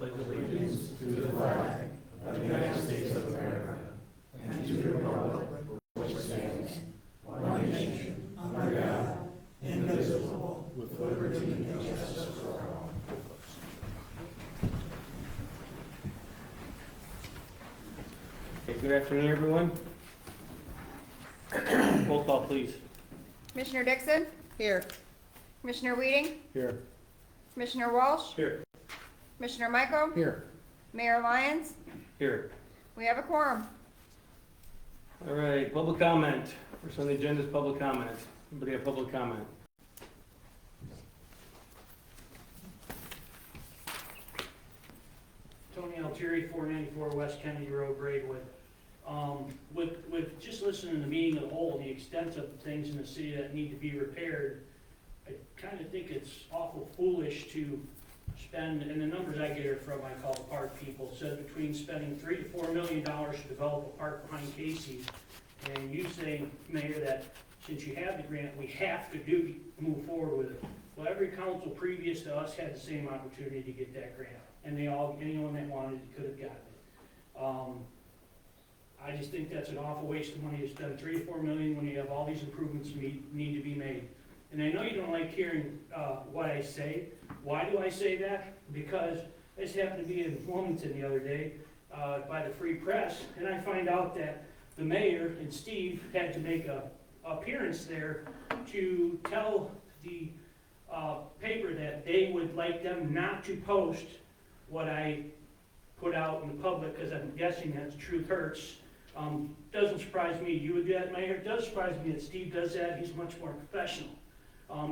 pledge allegiance to the flag of the United States of America and to the republic for which it stands, one nation, under God, indivisible, with liberty and justice for all. Okay, good afternoon, everyone. Roll call, please. Commissioner Dixon? Here. Commissioner Weeding? Here. Commissioner Walsh? Here. Commissioner Michael? Here. Mayor Lyons? Here. We have a quorum. All right, public comment. First on the agenda is public comment. Anybody have public comment? Tony Altieri, 494 West Kennedy Road, Braidwood. With just listening to the meeting of the whole, the extent of things in the city that need to be repaired, I kind of think it's awful foolish to spend, and the numbers I get are from, I call the park people, said between spending $3 to $4 million to develop a park behind Casey's, and you saying, Mayor, that since you have the grant, we have to move forward with it. Well, every council previous to us had the same opportunity to get that grant, and anyone that wanted it could have gotten it. I just think that's an awful waste of money to spend $3 to $4 million when you have all these improvements need to be made. And I know you don't like hearing what I say. Why do I say that? Because I just happened to be in Wilmington the other day by the Free Press, and I find out that the mayor and Steve had to make an appearance there to tell the paper that they would like them not to post what I put out in the public, because I'm guessing that the truth hurts. Doesn't surprise me you would do that, Mayor. It does surprise me that Steve does that. He's much more professional.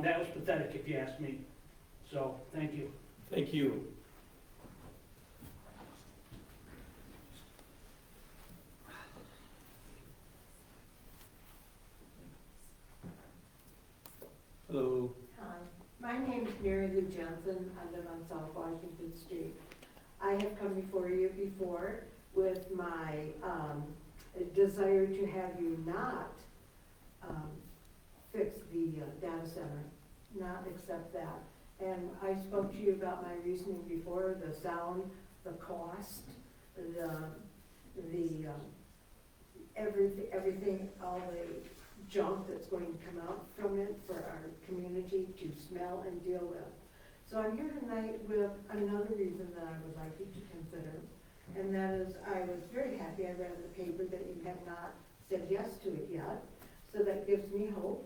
That was pathetic, if you ask me. So, thank you. Thank you. Hello. Hi, my name is Mary Lou Johnson. I live on South Washington Street. I have come before you before with my desire to have you not fix the data center, not accept that. And I spoke to you about my reasoning before, the sound, the cost, everything, all the junk that's going to come out from it for our community to smell and deal with. So I'm here tonight with another reason that I would like you to consider, and that is I was very happy I read in the paper that you have not said yes to it yet, so that gives me hope.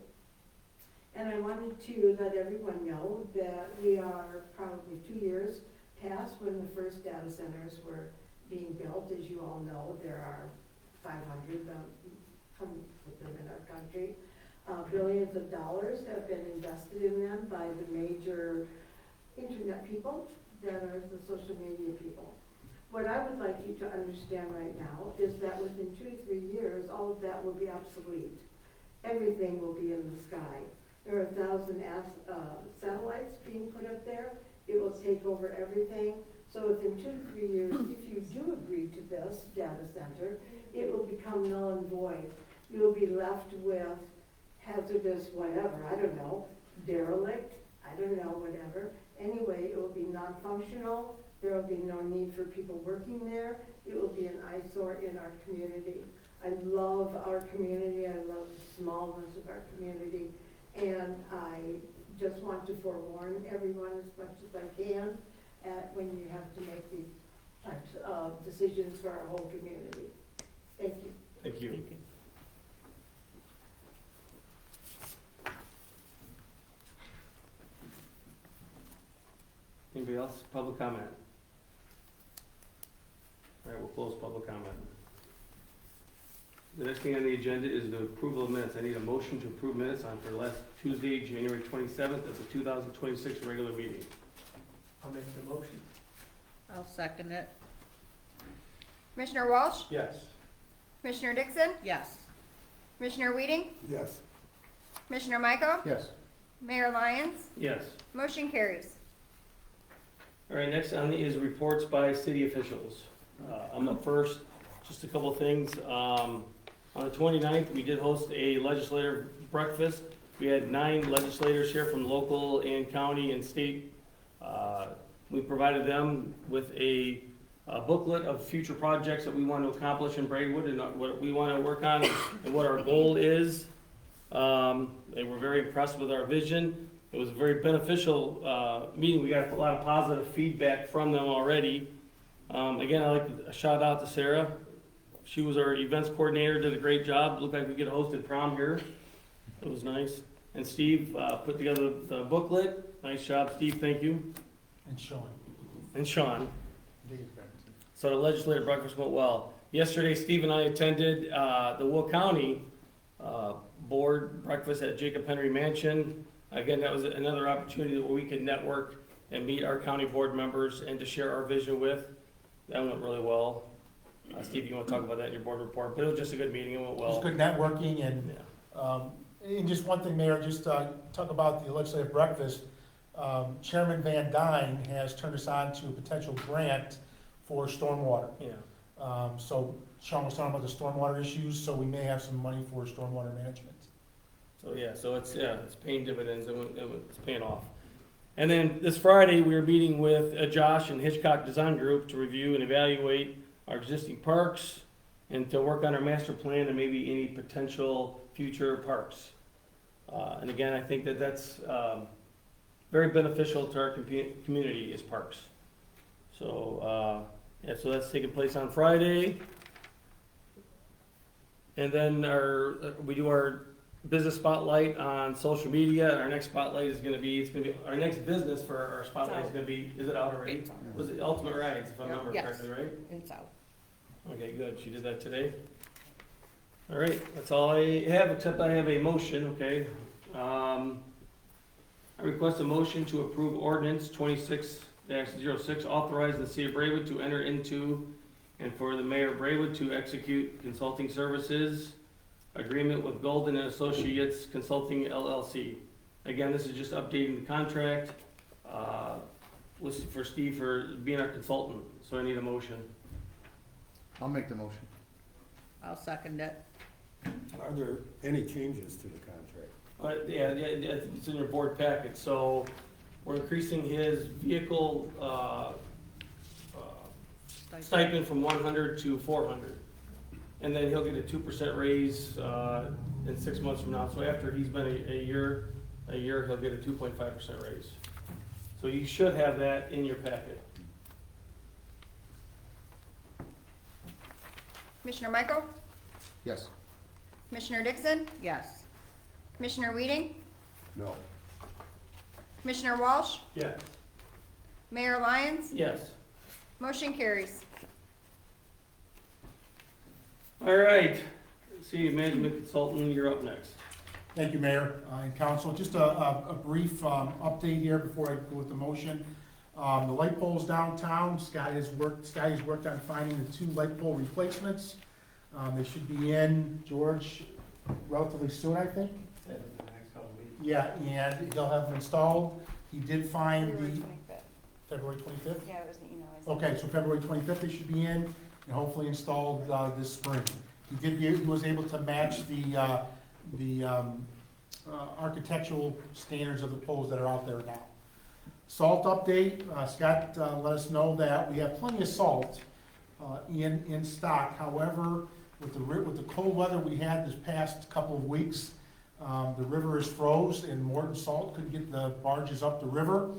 And I wanted to let everyone know that we are probably 2 years past when the first data centers were being built. As you all know, there are 500 of them in our country. Billions of dollars have been invested in them by the major internet people that are the social media people. What I would like you to understand right now is that within 2 to 3 years, all of that will be obsolete. Everything will be in the sky. There are 1,000 satellites being put up there. It will take over everything. So within 2 to 3 years, if you do agree to this data center, it will become null and void. You will be left with hazardous whatever, I don't know, derelict, I don't know, whatever. Anyway, it will be non-functional. There will be no need for people working there. It will be an eyesore in our community. I love our community. I love the smallness of our community. And I just want to forewarn everyone as much as I can when you have to make these types of decisions for our whole community. Thank you. Thank you. Anybody else? Public comment? All right, we'll close public comment. The next thing on the agenda is the approval of minutes. I need a motion to approve minutes on for last Tuesday, January 27th. That's the 2026 regular meeting. I'll make the motion. I'll second it. Commissioner Walsh? Yes. Commissioner Dixon? Yes. Commissioner Weeding? Yes. Commissioner Michael? Yes. Mayor Lyons? Yes. Motion carries. All right, next on the is reports by city officials. I'm up first. Just a couple of things. On the 29th, we did host a legislative breakfast. We had 9 legislators here from local and county and state We provided them with a booklet of future projects that we want to accomplish in Braidwood and what we want to work on and what our goal is. They were very impressed with our vision. It was a very beneficial meeting. We got a lot of positive feedback from them already. Again, I'd like to shout out to Sarah. She was our events coordinator, did a great job. Looked like we could have hosted prom here. It was nice. And Steve put together the booklet. Nice job, Steve, thank you. And Sean. And Sean. So the legislative breakfast went well. Yesterday, Steve and I attended the Will County board breakfast at Jacob Henry Mansion. Again, that was another opportunity where we could network and meet our county board members and to share our vision with. That went really well. Steve, you want to talk about that in your board report, but it was just a good meeting, it went It well. was good networking, and just one thing, Mayor, just talk about the legislative breakfast. Chairman Van Dyne has turned us on to a potential grant for stormwater. Yeah. So Sean was talking about the stormwater issues, so we may have some money for stormwater management. So yeah, it's paying dividends and it's paying off. And then this Friday, we were meeting with Josh and Hitchcock Design Group to review and evaluate our existing parks and to work on our master plan and maybe any potential future parks. And again, I think that that's very beneficial to our community is parks. So, yeah, so that's taking place on Friday. And then we do our business spotlight on social media. Our next spotlight is gonna be, our next business for our spotlight is gonna be, is it out already? It's out. Was it Ultimate Rides, if I remember Yes. correctly, right? It's out. Okay, good, she did that today. All right, that's all I have, except I have a motion, okay? I request a motion to approve ordinance 26-06, authorize the city of Braidwood to enter into and for the mayor of Braidwood to execute consulting services agreement with Golden and Associates Consulting LLC. Again, this is just updating the contract, listed for Steve for being our consultant, so I need a motion. I'll make the motion. I'll second it. Are there any changes to the contract? Yeah, it's in your board packet, so we're increasing his vehicle, stipend from 100 to 400. And then he'll get a 2% raise, in 6 months from now, so after he's been a year, he'll get a 2.5% raise. So you should have that in your packet. Commissioner Michael? Yes. Commissioner Dixon? Yes. Commissioner Weeding? No. Commissioner Walsh? Yes. Mayor Lyons? Yes. Motion carries. All right, city management consultant, you're up next. Thank you, Mayor and Council. Just a brief update here before I go with the motion. The light poles downtown, Scotty has worked on finding the 2 light pole replacements. They should be in, George, relatively soon, I think. Yeah, and he'll have them installed. He did find the, February 25th? Yeah, it was the email. Okay, so February 25th they should be in and hopefully installed this spring. He was able to match the architectural standards of the poles that are out there now. Salt update, Scott let us know that we have plenty of salt in stock. However, with the cold weather we had this past couple of weeks, the river is froze and Morton Salt couldn't get the barges up the river.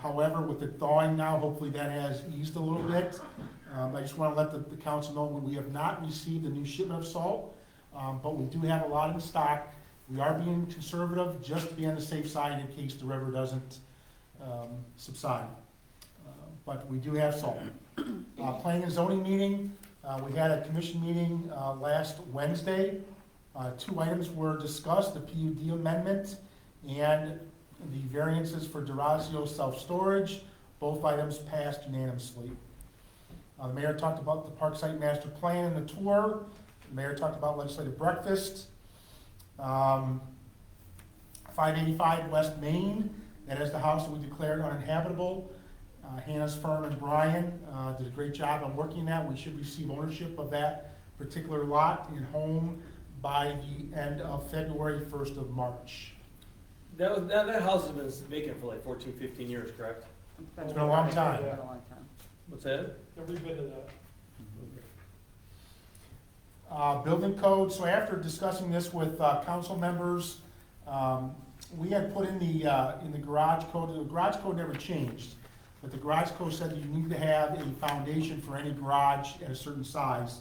However, with it thawing now, hopefully that has eased a little bit. I just want to let the council know we have not received a new shipment of salt, but we do have a lot in stock. We are being conservative just to be on the safe side in case the river doesn't subside. But we do have salt. Planning and zoning meeting, we had a commission meeting last Wednesday. 2 items were discussed, the PUD amendment and the variances for Durazio self-storage. Both items passed unanimously. The mayor talked about the Parkside Master Plan and the tour. The mayor talked about legislative breakfast. 585 West Main, that is the house that we declared uninhabitable. Hannah's firm and Brian did a great job on working that. We should receive ownership of that particular lot and home by the end of February, 1st of March. That house has been vacant for like 14, 15 years, correct? It's been a long time. It's been a long time. What's that? Every bit of that. Building code, so after discussing this with council members, we had put in the garage code, the garage code never changed, but the garage code said that you need to have a foundation for any garage at a certain size.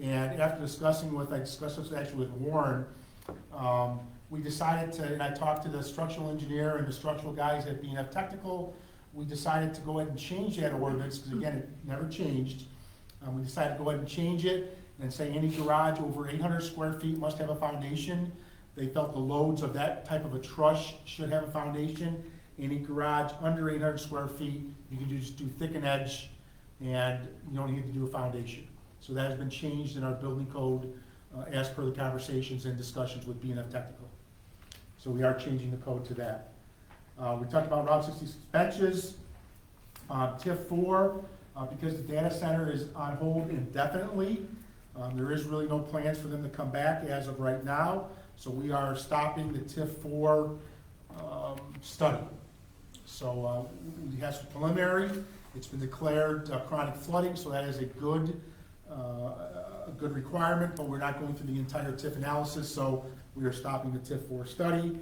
And after discussing with, I discussed this actually with Warren, we decided to, and I talked to the structural engineer and the structural guys at BNF Technical, we decided to go ahead and change that ordinance, because again, it never changed. We decided to go ahead and change it and say any garage over 800 square feet must have a foundation. They felt the loads of that type of a truss should have a foundation. Any garage under 800 square feet, you can just do thick and edge, and you don't need to do a foundation. So that has been changed in our building code as per the conversations and discussions with BNF Technical. So we are changing the code to that. We talked about Route 66 benches, TIF 4, because the data center is on hold indefinitely. There is really no plans for them to come back as of right now, so we are stopping the TIF 4 study. So we have some preliminary. It's been declared chronic flooding, so that is a good requirement, but we're not going through the entire TIF analysis, so we are stopping the TIF 4 study.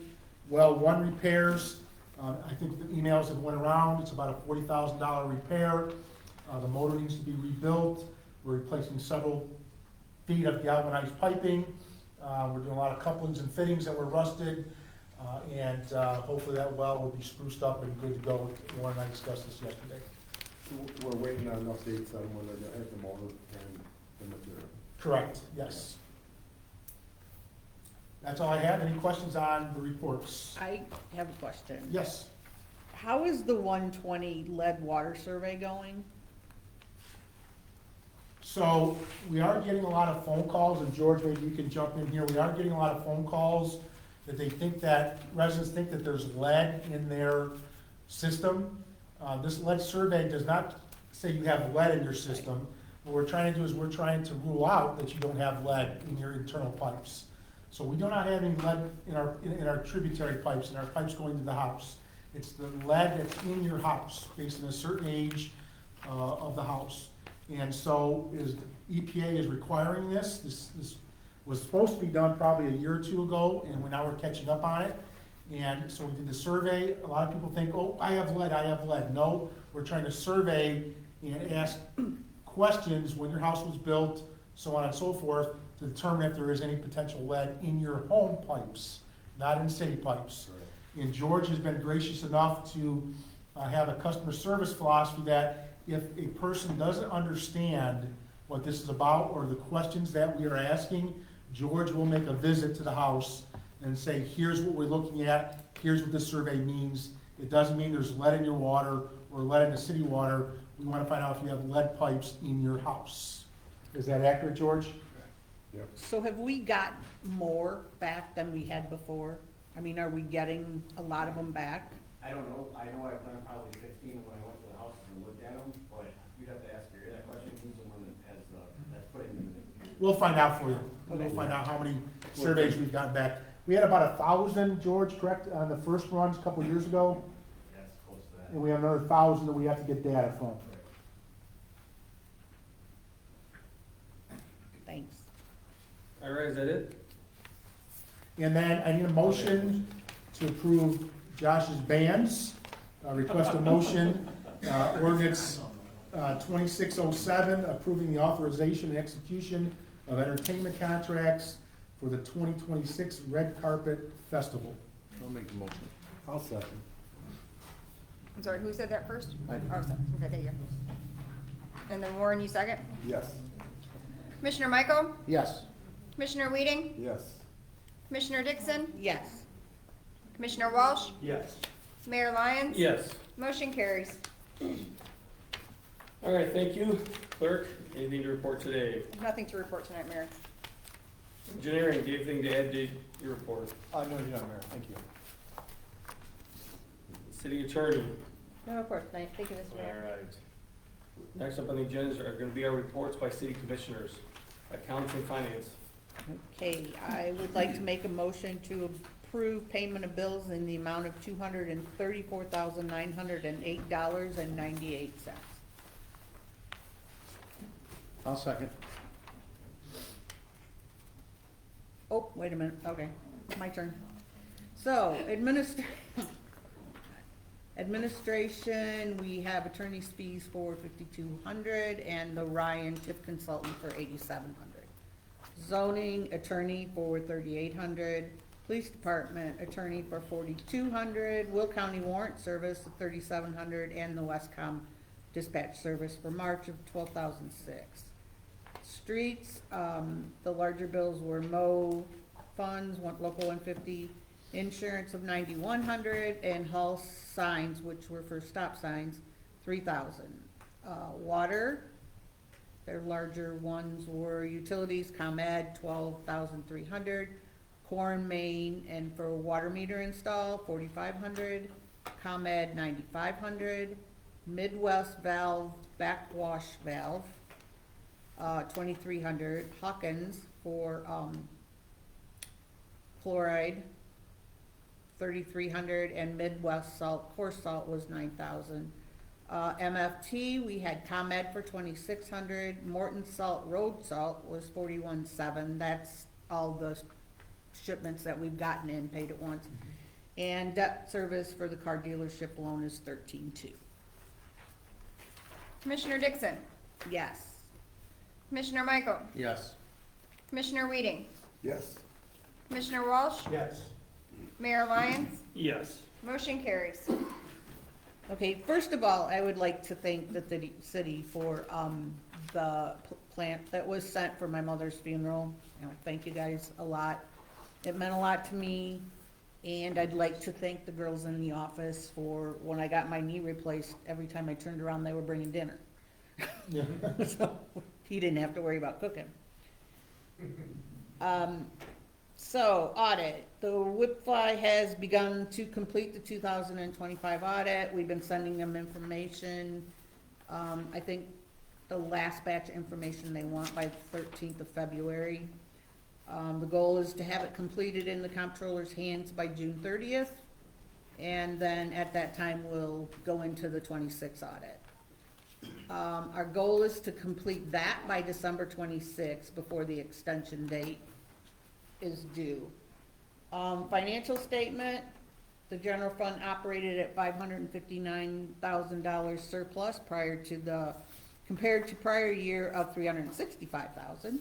Well, 1 repairs, I think the emails have went around, it's about a $40,000 repair. The motor needs to be rebuilt. We're replacing several feet of galvanized piping. We're doing a lot of couplings and fittings that were rusted, and hopefully that well will be spruced up and good to go. Warren and I discussed this yesterday. We're waiting on updates on whether they have the motor and the material. Correct, yes. That's all I have. Any questions on the reports? I have a question. Yes. How is the 120 lead water survey going? So we are getting a lot of phone calls, and George, maybe you can jump in here. We are getting a lot of phone calls that they think that, residents think that there's lead in their system. This lead survey does not say you have lead in your system. What we're trying to do is we're trying to rule out that you don't have lead in your internal pipes. So we do not have any lead in our tributary pipes, in our pipes going to the house. It's the lead that's in your house, based on a certain age of the house. And so EPA is requiring this. This was supposed to be done probably a year or two ago, and now we're catching up on it. And so we did the survey. A lot of people think, oh, I have lead, I have lead. No, we're trying to survey and ask questions when your house was built, so on and so forth, to determine if there is any potential lead in your home pipes, not in city pipes. And George has been gracious enough to have a customer service philosophy that if a person doesn't understand what this is about or the questions that we are asking, George will make a visit to the house and say, here's what we're looking at, here's what this survey means. It doesn't mean there's lead in your water or lead in the city water. We want to find out if you have lead pipes in your house. Is that accurate, George? Yep. So have we got more back than we had before? I mean, are we getting a lot of them back? I don't know, I know I've done probably 15 when I went to the house and looked at them, but you'd have to ask Gary that question, who's the one that has, that's putting them in. We'll find out for you. We'll find out how many surveys we've gotten back. We had about 1,000, George, correct, on the first runs a couple of years ago, That's close to that. and we have another 1,000 that we have to get data from. Thanks. All right, is that it? And then I need a motion to approve Josh's bands. Request a motion, ordinance 2607, approving the authorization and execution of entertainment contracts for the 2026 Red Carpet Festival. I'll make the motion. I'll second. I'm sorry, who said that first? Oh, sorry. Okay, thank you. And then Warren, you second? Yes. Commissioner Michael? Yes. Commissioner Weeding? Yes. Commissioner Dixon? Yes. Commissioner Walsh? Yes. Mayor Lyons? Yes. Motion carries. All right, thank you. Clerk, anything to report today? Nothing to report tonight, Mayor. Engineering, do you have anything to add to your report? No, you're not, Mayor, thank you. City Attorney? No report tonight. Thank you, Mr. All Mayor. right. Next up on the agenda are going to be our reports by city commissioners. Accounts and finance. Okay, I would like to make a motion to approve payment of bills in the amount of $234,908.98. I'll second. Oh, wait a minute, okay, my turn. So, administration, we have attorney's fees for $5,200 and the Ryan tip consultant for $8,700. Zoning attorney for $3,800, police department attorney for $4,200, Will County warrant service of $3,700, and the Westcom dispatch service for March of $12,006. Streets, the larger bills were mow funds, local 150, insurance of $9,100, and Hull signs, which were for stop signs, $3,000. Water, their larger ones were utilities, ComEd, $12,300, Core Main, and for water meter install, $4,500, ComEd, $9,500, Midwest valve, backwash valve, $2,300, Hawkins for, chloride, $3,300, and Midwest salt, coarse salt was $9,000. MFT, we had ComEd for $2,600, Morton salt, road salt was $41,700, that's all the shipments that we've gotten in, paid at once. And debt service for the car dealership loan is $13,200. Commissioner Dixon, Yes. Commissioner Michael, Yes. Commissioner Weeding, Yes. Commissioner Walsh, Yes. Mayor Lyons, Yes. motion carries. Okay, first of all, I would like to thank the city for, the plant that was sent for my mother's funeral. Thank you guys a lot. It meant a lot to me, and I'd like to thank the girls in the office for, when I got my knee replaced, every time I turned around, they were bringing dinner. So, he didn't have to worry about cooking. So, audit, the WIPFly has begun to complete the 2025 audit, we've been sending them information. I think the last batch of information they want by the 13th of February. The goal is to have it completed in the comptroller's hands by June 30th, and then at that time, we'll go into the 26 audit. Our goal is to complete that by December 26th, before the extension date is due. Financial statement, the general fund operated at $559,000 surplus compared to prior year of $365,000.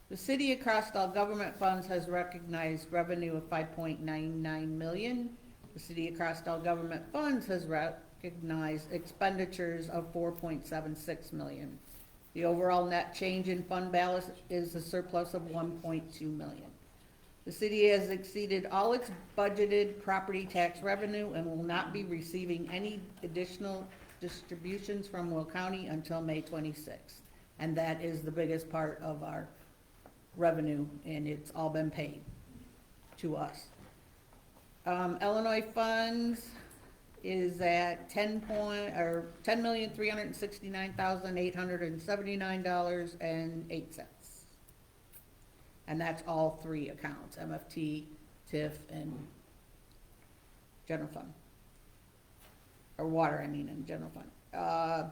The city across all government funds has recognized revenue of $5.99 million. The city across all government funds has recognized expenditures of $4.76 million. The overall net change in fund balance is a surplus of $1.2 million. The city has exceeded all its budgeted property tax revenue and will not be receiving any additional distributions from Will County until May 26th. And that is the biggest part of our revenue, and it's all been paid to us. Illinois funds is at $10,369,879.08. And that's all three accounts, MFT, TIF, and general fund. Or water, I mean, in general fund.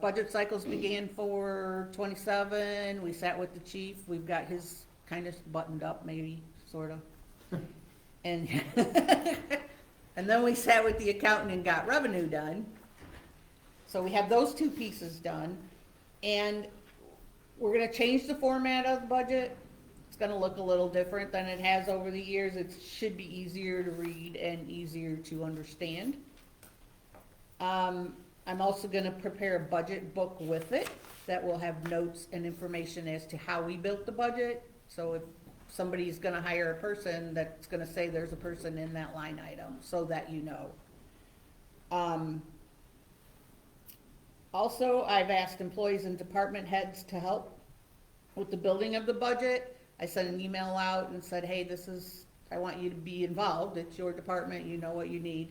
Budget cycles began for 27. We sat with the chief. We've got his kind of buttoned up, maybe, sort of. And, and then we sat with the accountant and got revenue done. So we have those two pieces done. And we're gonna change the format of the budget. It's gonna look a little different than it has over the years. It should be easier to read and easier to understand. I'm also gonna prepare a budget book with it that will have notes and information as to how we built the budget. So if somebody's gonna hire a person, that's gonna say there's a person in that line item, so that you know. Also, I've asked employees and department heads to help with the building of the budget. I sent an email out and said, hey, I want you to be involved. It's your department, you know what you need.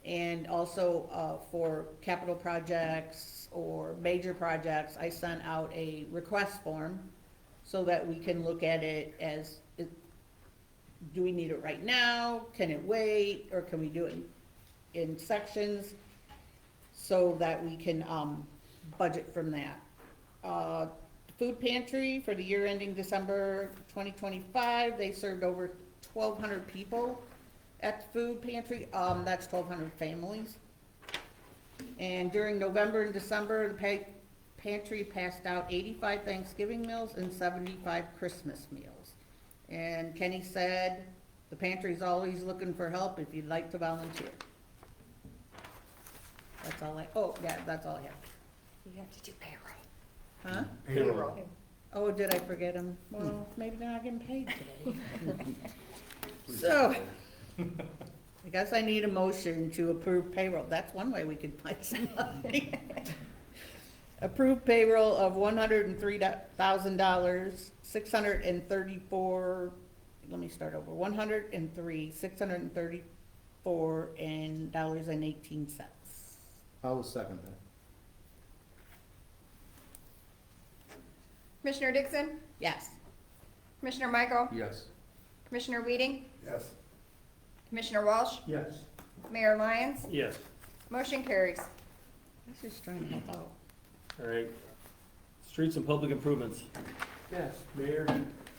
And also, for capital projects or major projects, I sent out a request form so that we can look at it as do we need it right now? Can it wait? Or can we do it in sections? So that we can, budget from that. Food pantry for the year ending December 2025, they served over 1,200 people at the food pantry. That's 1,200 families. And during November and December, the pantry passed out 85 Thanksgiving meals and 75 Christmas meals. And Kenny said, the pantry's always looking for help if you'd like to volunteer. That's all that's all I have. You have to do payroll. Huh? Payroll. Oh, did I forget them? Well, maybe they're not getting paid today. So, I guess I need a motion to approve payroll. That's one way we could find some money. Approve payroll of $103,000, 634, let me start over, 103, $634.18. I will second that. Commissioner Dixon? Yes. Commissioner Michael? Yes. Commissioner Weeding? Yes. Commissioner Walsh? Yes. Mayor Lyons? Yes. Motion carries. I was just trying to help out. All right. Streets and public improvements. Yes, Mayor,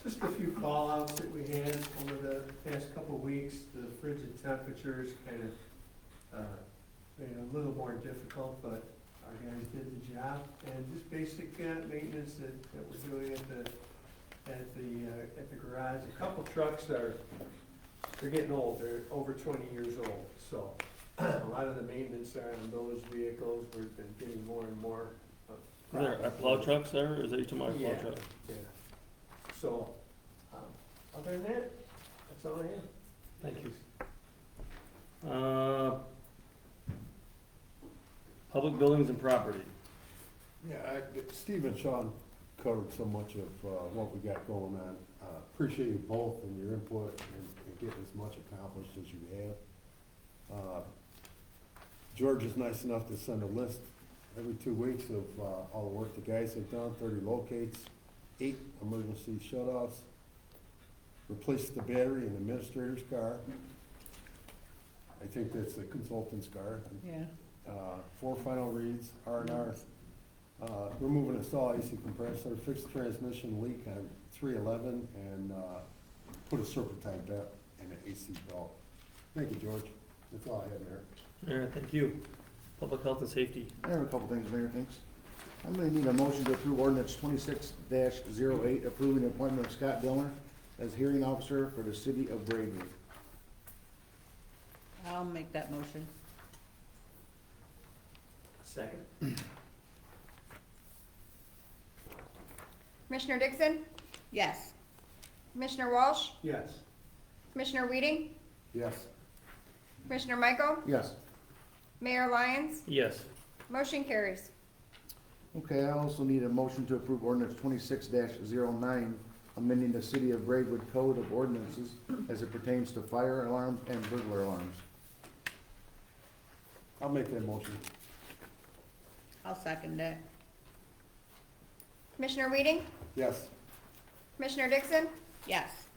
just a few call-outs that we had over the past couple of weeks. The frigid temperatures kind of made it a little more difficult, but our guys did the job. And just basic maintenance that we're doing at the garage. A couple trucks they're getting old. They're over 20 years old. So a lot of the maintenance are on those vehicles. We've been getting more and more. Is there a plow trucks there, or is that you talking about a Yeah. plow truck? Yeah. So, other than that, that's all I have. Thank you. Public buildings and property. Yeah, Steve and Sean covered so much of what we got going on. Appreciate you both and your input and getting as much accomplished as you have. George is nice enough to send a list every 2 weeks of all the work the guys have done, 30 locates, 8 emergency shut-offs, replaced the battery in the administrator's car. I think that's the consultant's car. Yeah. 4 final reads, R&Rs. Remove and install AC compressor, fix transmission leak on 311, and put a serpentine vent and an AC belt. Thank you, George. That's all I have there. All right, thank you. Public health and safety. I have a couple things, Mayor, thanks. I'm gonna need a motion to approve ordinance 26-08, approving the appointment of Scott Dillner as hearing officer for the city of Braidwood. I'll make that motion. Second. Commissioner Dixon? Yes. Commissioner Walsh? Yes. Commissioner Weeding? Yes. Commissioner Michael? Yes. Mayor Lyons? Yes. Motion carries. Okay, I also need a motion to approve ordinance 26-09, amending the city of Braidwood Code of Ordinances as it pertains to fire alarms and burglar alarms. I'll make that motion. I'll second that. Commissioner Weeding? Yes. Commissioner Dixon? Yes.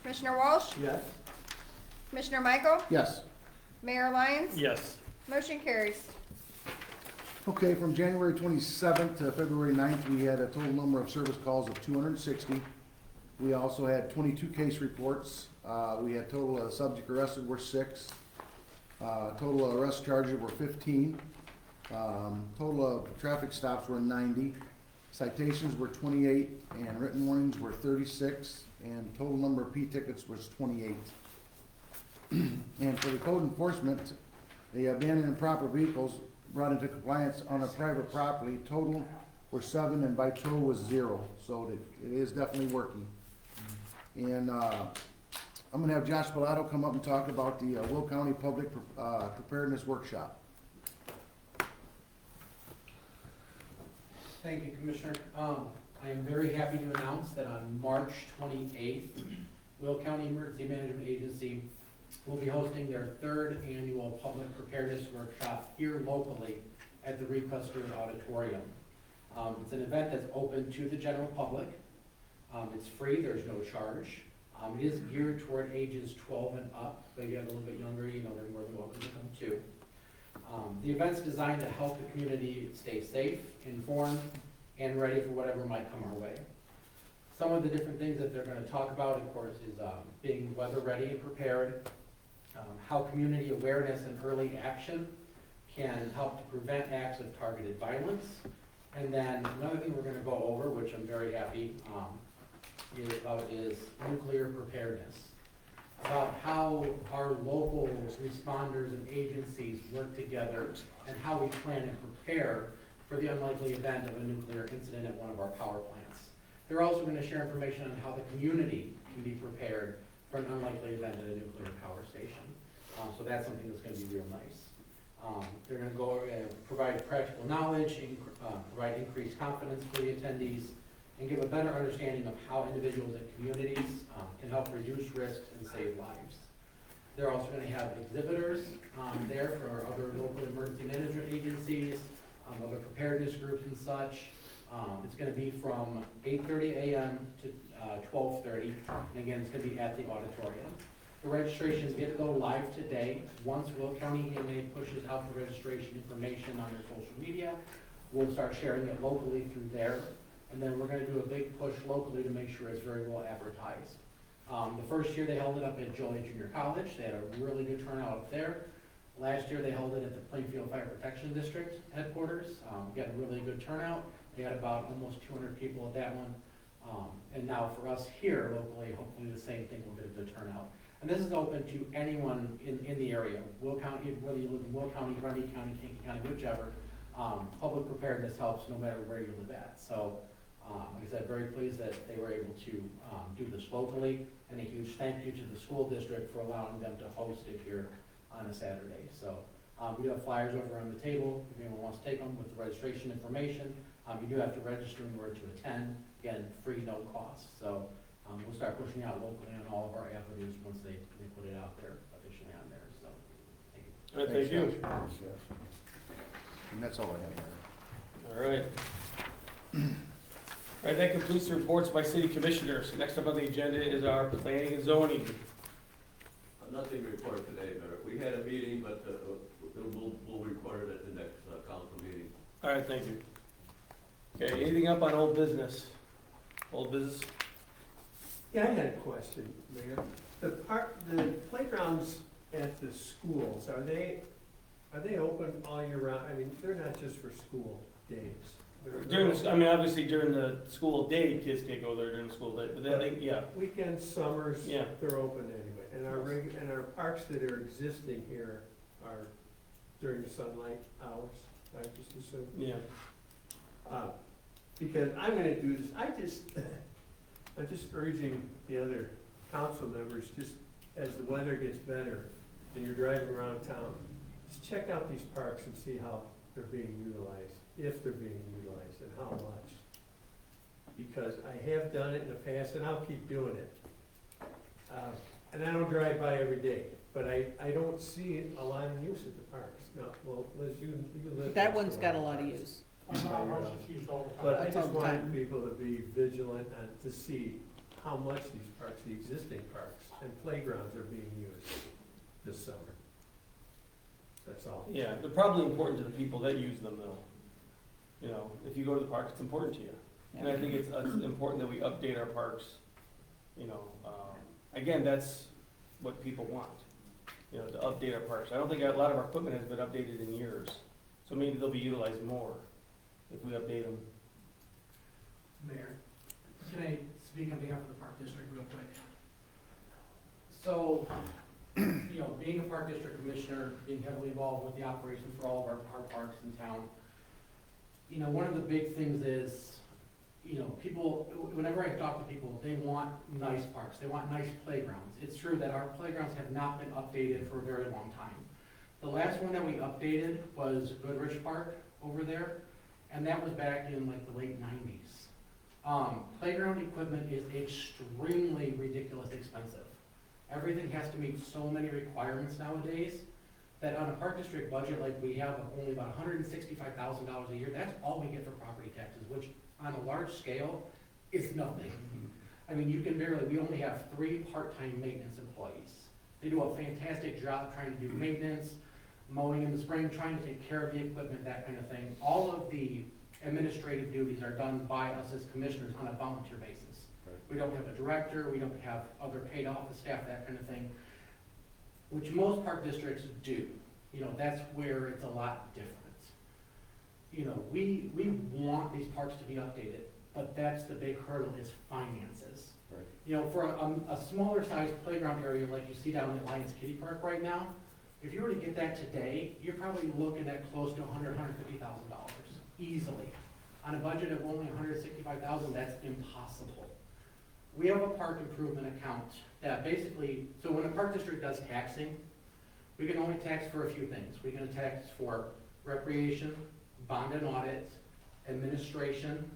Commissioner Walsh? Yes. Commissioner Michael? Yes. Mayor Lyons? Yes. Motion carries. Okay, from January 27th to February 9th, we had a total number of service calls of 260. We also had 22 case reports. We had total subject arrested were 6. Total arrest charges were 15. Total of traffic stops were 90. Citations were 28, and written warnings were 36, and total number of P tickets was 28. And for the code enforcement, the abandoned and improper vehicles brought into compliance on a private property, total were 7, and by tow was 0, so it is definitely working. And I'm gonna have Josh Pilato come up and talk about the Will County Public Preparedness Workshop. Thank you, Commissioner. I am very happy to announce that on March 28th, Will County Emergency Management Agency will be hosting their 3rd annual Public Preparedness Workshop here locally at the Requester Auditorium. It's an event that's open to the general public. It's free, there's no charge. It is geared toward ages 12 and up, but if you have a little bit younger, you know, they're more than welcome to come too. The event's designed to help the community stay safe, informed, and ready for whatever might come our way. Some of the different things that they're going to talk about, of course, is being weather ready and prepared, how community awareness and early action can help to prevent acts of targeted violence. And then another thing we're going to go over, which I'm very happy is nuclear preparedness. About how our local responders and agencies work together and how we plan and prepare for the unlikely event of a nuclear incident at one of our power plants. They're also going to share information on how the community can be prepared for an unlikely event at a nuclear power station. So that's something that's going to be real nice. They're going to go provide practical knowledge, provide increased confidence for the attendees, and give a better understanding of how individuals and communities can help reduce risks and save lives. They're also going to have exhibitors there for our other local emergency management agencies, other preparedness groups and such. It's going to be from 8:30 a.m. to 12:30, and again, it's going to be at the auditorium. The registrations get to go live today. Once Will County EMA pushes out the registration information on their social media, we'll start sharing it locally through there. And then we're going to do a big push locally to make sure it's very well advertised. The first year they held it up at Joliet Junior College. They had a really good turnout up there. Last year they held it at the Plainfield Fire Protection District headquarters. Got a really good turnout. They had about almost 200 people at that one. And now for us here locally, hopefully the same thing will get a good turnout. And this is open to anyone in the area. Will County, whether you live in Will County, Grundy County, Kankakee County, whichever. Public preparedness helps no matter where you live at. So, like I said, very pleased that they were able to do this locally, and a huge thank you to the school district for allowing them to host it here on a Saturday. So we do have flyers over on the table if anyone wants to take them with the registration information. You do have to register in order to attend. Again, free, no cost. So we'll start pushing out locally on all of our avenues once they put it out there officially on there. So thank you. All right, thank you. Thanks, Jeff. And that's all I have, Mayor. All right. All right, that completes the reports by city commissioners. Next up on the agenda is our planning and zoning. Nothing to report today, Mayor. We had a meeting, but we'll record it at the next council meeting. All right, thank you. Okay, anything up on old business? Old business? Yeah, I had a question, Mayor. The playgrounds at the schools, are they open all year round? I mean, they're not just for school days. Obviously during the school day, kids can't go there during the school day, but then yeah. Weekends, summers, Yeah. they're open anyway. And our parks that are existing here are during the sunlight hours, I just assume. Yeah. Because I'm gonna do this, I'm just urging the other council members, just as the weather gets better and you're driving around town, just check out these parks and see how they're being utilized, if they're being utilized, and how much. Because I have done it in the past, and I'll keep doing it. And I don't drive by every day, but I don't see a lot of use at the parks. No, well, Liz, you live. That next one's to got a one lot of parks. use. But I That's all just the want time. people to be vigilant and to see how much these parks, the existing parks and playgrounds are being used this summer. That's all. Yeah, they're probably important to the people that use them though. You know, if you go to the park, it's important to you. And I think it's important that we update our parks, you know. Again, that's what people want, you know, to update our parks. I don't think a lot of our equipment has been updated in years. So maybe they'll be utilized more if we update them. Mayor, can I speak on behalf of the Park District real quick? So, you know, being a Park District Commissioner, being heavily involved with the operations for all of our parks in town, you know, one of the big things is, you know, people, whenever I talk to people, they want nice parks, they want nice playgrounds. It's true that our playgrounds have not been updated for a very long time. The last one that we updated was Goodrich Park over there, and that was back in like the late 90s. Playground equipment is extremely ridiculously expensive. Everything has to meet so many requirements nowadays that on a park district budget like we have of only about $165,000 a year, that's all we get for property taxes, which on a large scale is nothing. I mean, you can barely, we only have 3 part-time maintenance employees. They do a fantastic job trying to do maintenance, mowing in the spring, trying to take care of the equipment, that kind of thing. All of the administrative duties are done by us as commissioners on a volunteer basis. Right. We don't have a director, we don't have other paid office staff, that kind of thing, which most park districts do. You know, that's where it's a lot different. You know, we want these parks to be updated, but that's the big hurdle is finances. Right. You know, for a smaller sized playground area like you see down at Lions Kitty Park right now, if you were to get that today, you're probably looking at close to $150,000 easily. On a budget of only $165,000, that's impossible. We have a park improvement account that basically, so when a park district does taxing, we can only tax for a few things. We can tax for recreation, bond and audit, administration,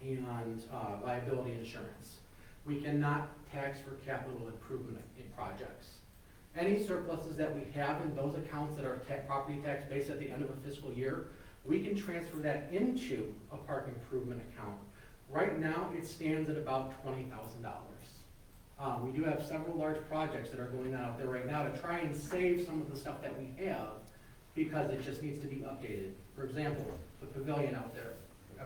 and liability insurance. We cannot tax for capital improvement in projects. Any surpluses that we have in those accounts that are property tax based at the end of a fiscal year, we can transfer that into a park improvement account. Right now, it stands at about $20,000. We do have several large projects that are going on out there right now to try and save some of the stuff that we have because it just needs to be updated. For example, the pavilion out there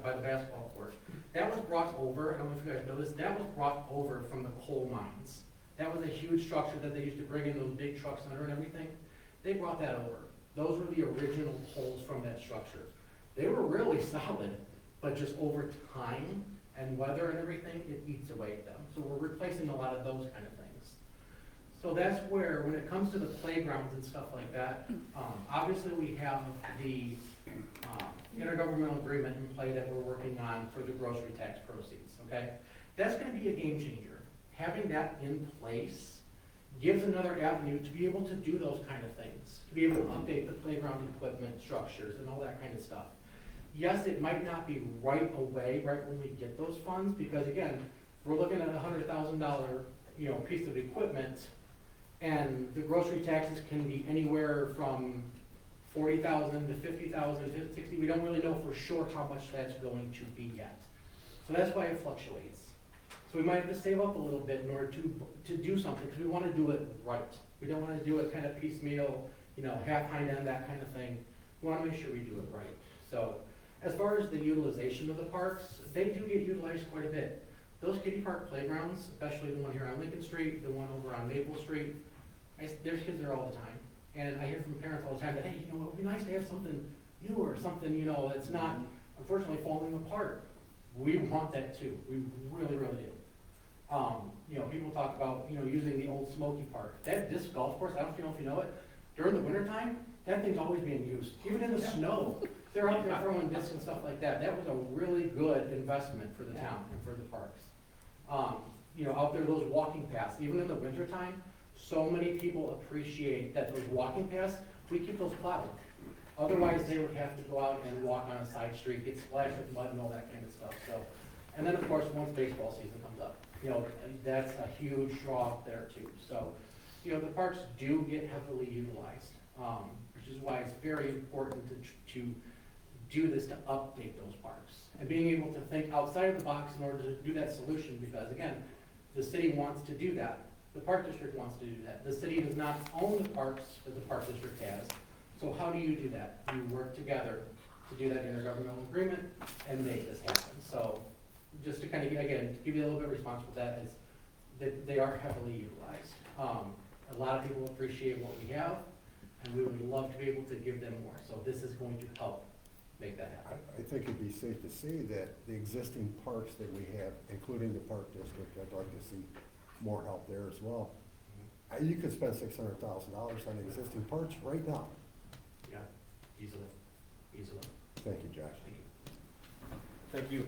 by the basketball court. That was brought over, I don't know if you guys noticed, that was brought over from the coal mines. That was a huge structure that they used to bring in those big trucks under and everything. They brought that over. Those were the original poles from that structure. They were really solid, but just over time and weather and everything, it eats away at them. So we're replacing a lot of those kind of things. So that's where, when it comes to the playgrounds and stuff like that, obviously we have the intergovernmental agreement in play that we're working on for the grocery tax proceeds, okay? That's gonna be a game changer. Having that in place gives another avenue to be able to do those kind of things, to be able to update the playground equipment, structures, and all that kind of stuff. Yes, it might not be right away, right when we get those funds, because again, we're looking at a $100,000, you know, piece of equipment, and the grocery taxes can be anywhere from $40,000 to $50,000, $60,000. We don't really know for sure how much that's going to be yet. So that's why it fluctuates. So we might have to save up a little bit in order to do something, because we want to do it right. We don't want to do it kind of piecemeal, you know, half hind end, that kind of thing. We want to make sure we do it right. So as far as the utilization of the parks, they do get utilized quite a bit. Those kiddie park playgrounds, especially the one here on Lincoln Street, the one over on Maple Street, there's kids there all the time. And I hear from parents all the time that, hey, you know, it would be nice to have something new or something, you know, that's not unfortunately falling apart. We want that too. We really, really do. You know, people talk about, you know, using the old Smoky Park. That disc golf course, I don't know if you know it, during the wintertime, that thing's always being used. Even in the snow, they're out there throwing discs and stuff like that. That was a really good investment for the town and for the parks. You know, out there, those walking paths, even in the wintertime, so many people appreciate that those walking paths, we keep those plowed. Otherwise, they would have to go out and walk on a side street, get splashed with mud and all that kind of stuff, so. And then, of course, once baseball season comes up, you know, that's a huge draw up there too. So, you know, the parks do get heavily utilized, which is why it's very important to do this, to update those parks. And being able to think outside of the box in order to do that solution, because again, the city wants to do that. The park district wants to do that. The city does not own the parks that the park district has. So how do you do that? You work together to do that intergovernmental agreement and make this happen. So just to kind of, again, to give you a little bit of response with that is that they are heavily utilized. A lot of people appreciate what we have, and we would love to be able to give them more. So this is going to help make that happen. I think it'd be safe to say that the existing parks that we have, including the park district, I'd like to see more help there as well. You could spend $600,000 on existing parks right now. Yeah, easily, easily. Thank you, Josh. Thank you.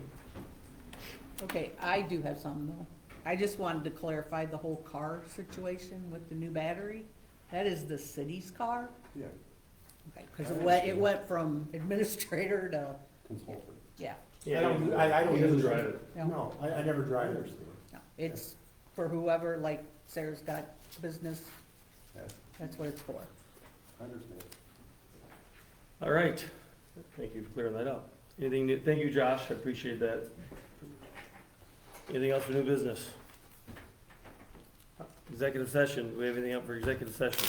Okay, I do have some though. I just wanted to clarify the whole car situation with the new battery. That is the city's car? Yeah, Okay, because it went from administrator to, consultant. yeah. I don't He doesn't use drive it. it. No, I never drive it. No, it's for whoever, like Sarah's got business, Yes, that's what it's for. I understand. All right. Thank you for clearing that up. Anything, thank you, Josh. I appreciate that. Anything else for new business? Executive session, do we have anything up for executive session?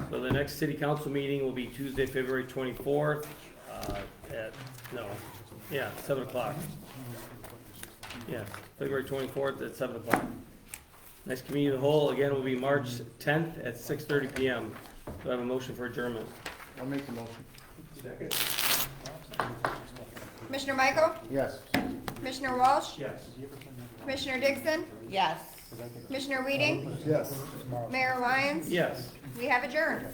So the next city council meeting will be Tuesday, February 24th, at, 7 o'clock. Yeah, February 24th at 7 o'clock. Next committee of the whole, again, will be March 10th at 6:30 PM. Do I have a motion for adjournment? I'll make the motion. Second? Commissioner Michael? Yes. Commissioner Walsh? Yes. Commissioner Dixon? Yes. Commissioner Weeding? Yes. Mayor Lyons? Yes. We have adjourned.